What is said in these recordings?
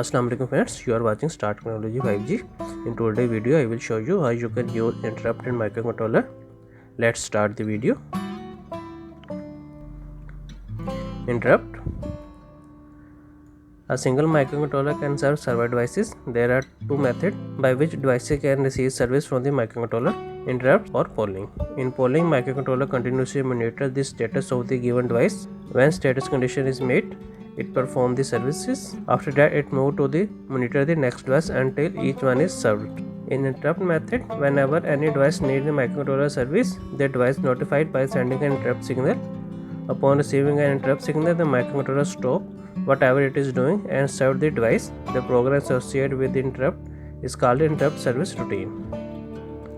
Assalamu alaikum friends, you are watching Start Technology 5G. In today's video I will show you how you can use interrupt in microcontroller. Let's start the video. Interrupt. A single microcontroller can serve several devices. There are two methods by which devices can receive service from the microcontroller: interrupt or polling. In polling, microcontroller continuously monitors the status of the given device. When status condition is met, it performs the services. After that, it moves to the monitor the next device until each one is served. In interrupt method, whenever any device needs the microcontroller service, the device is notified by sending an interrupt signal. Upon receiving an interrupt signal, the microcontroller stops whatever it is doing and serves the device. The program associated with the interrupt is called interrupt service routine.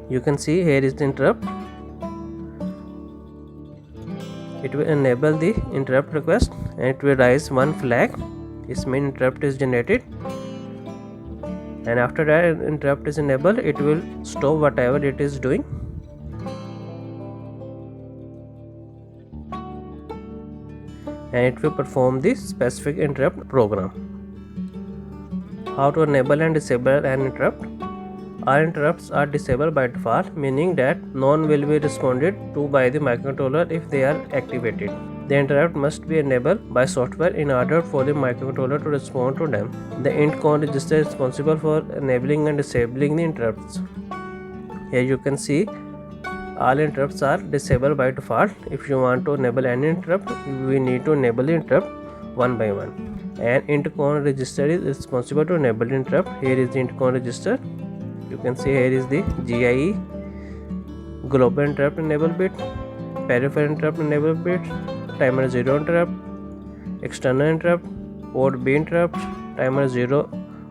You can see here is the interrupt. It will enable the interrupt request and it will raise one flag. This means interrupt is generated, and after that interrupt is enabled, it will stop whatever it is doing. And it will perform the specific interrupt program. How to enable and disable an interrupt? All interrupts are disabled by default, meaning that none will be responded to by the microcontroller if they are activated. The interrupt must be enabled by software in order for the microcontroller to respond to them. The int con register is responsible for enabling and disabling the interrupts. Here you can see all interrupts are disabled by default. If you want to enable any interrupt, we need to enable the interrupt one by one. And int con register is responsible to enable the interrupt. Here is the int con register. You can see here is the GIE, global interrupt enable bit, peripheral interrupt enable bit, timer 0 interrupt, external interrupt, port B interrupt, timer 0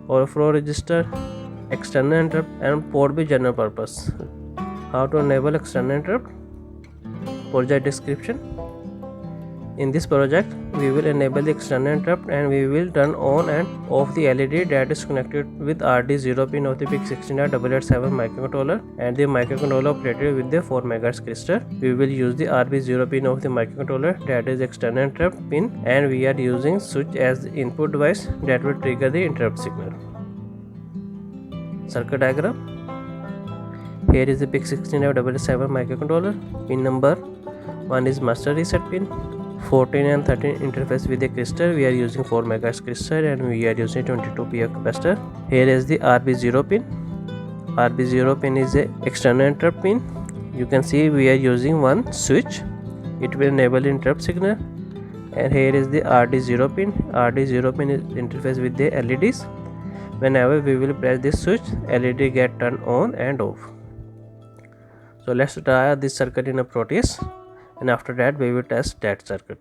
overflow register, external interrupt, and port B general purpose. How to enable external interrupt? Project description. In this project, we will enable the external interrupt and we will turn on and off the LED that is connected with RD0 pin of the PIC16F887 microcontroller and the microcontroller operated with the 4 MHz crystal. We will use the RB0 pin of the microcontroller, that is external interrupt pin, and we are using switch as the input device that will trigger the interrupt signal. Circuit diagram. Here is the PIC16F887 microcontroller. Pin number 1 is master reset pin. 14 and 13 interface with a crystal. We are using 4 MHz crystal and we are using 22 PF capacitor. Here is the RB0 pin. RB0 pin is a external interrupt pin. You can see we are using one switch. It will enable interrupt signal. And here is the RD0 pin. RD0 pin is interface with the LEDs. Whenever we will press this switch, LED get turned on and off. So let's try this circuit in a Proteus, and after that we will test that circuit.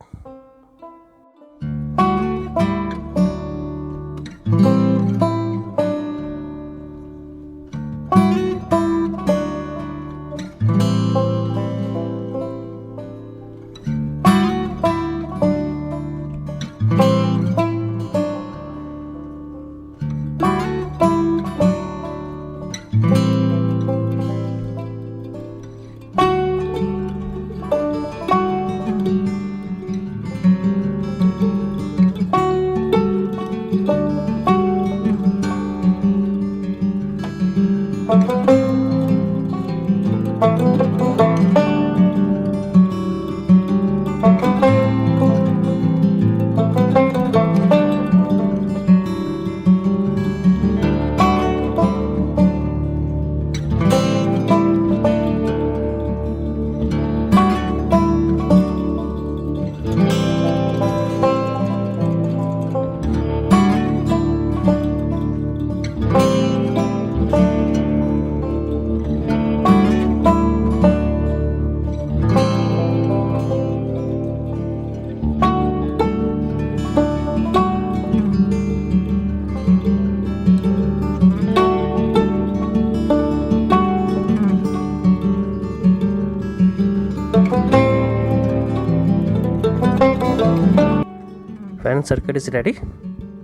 Final circuit is ready.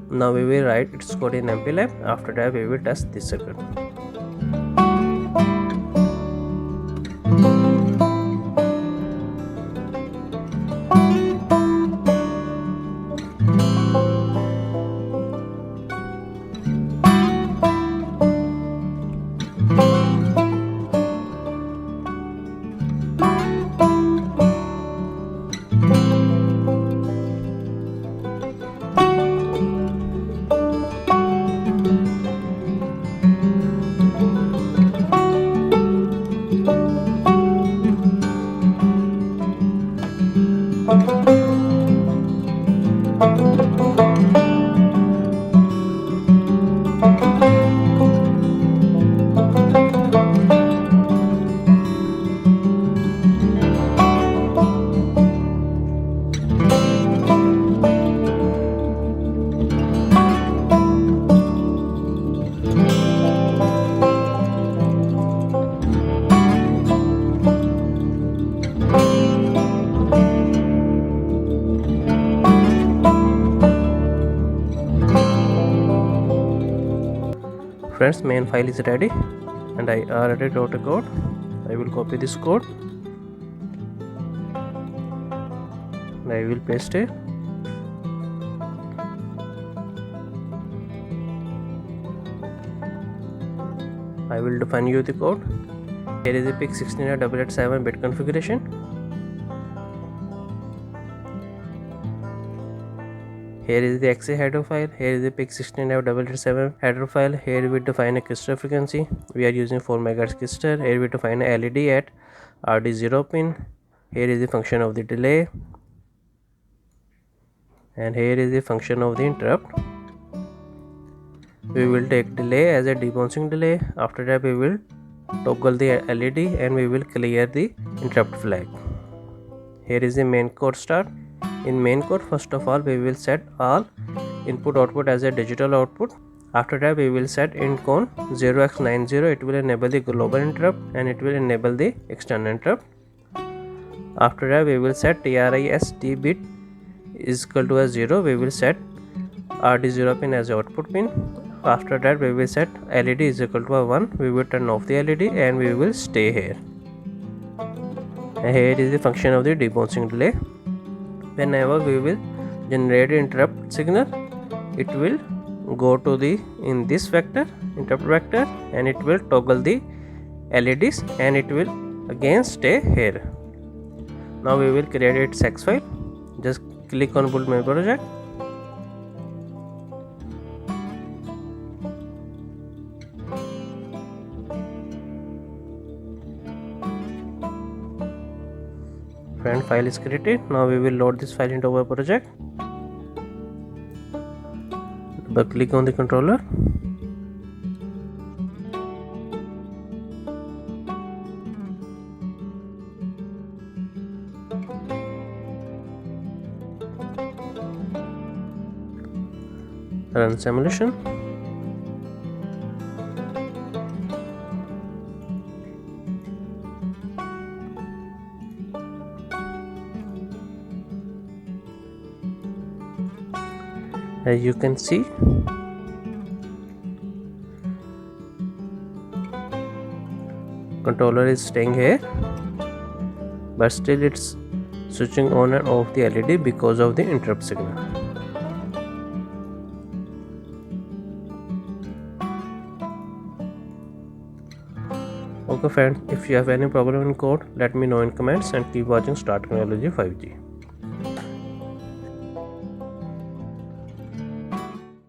Now we will write its code in MPLAB. After that we will test this circuit. Friends, main file is ready and I already wrote a code. I will copy this code and I will paste it. I will define you the code. Here is the PIC16F887 bit configuration. Here is the XA header file. Here is the PIC16F887 header file. Here we define a crystal frequency. We are using 4 MHz crystal. Here we define a LED at RD0 pin. Here is the function of the delay. And here is the function of the interrupt. We will take delay as a debouncing delay. After that we will toggle the LED and we will clear the interrupt flag. Here is the main code start. In main code, first of all we will set all input output as a digital output. After that we will set int con 0x90. It will enable the global interrupt and it will enable the external interrupt. After that we will set TRIST bit is equal to as 0. We will set RD0 pin as output pin. After that we will set LED is equal to a 1. We will turn off the LED and we will stay here. And here is the function of the debouncing delay. Whenever we will generate interrupt signal, it will go to the in this vector, interrupt vector, and it will toggle the LEDs and it will again stay here. Now we will create its hex file. Just click on build my project. Friend, file is created. Now we will load this file into our project. Double click on the controller. Run simulation. As you can see, controller is staying here, but still it's switching on and off the LED because of the interrupt signal. Okay friends, if you have any problem in code, let me know in comments and keep watching Start Technology 5G.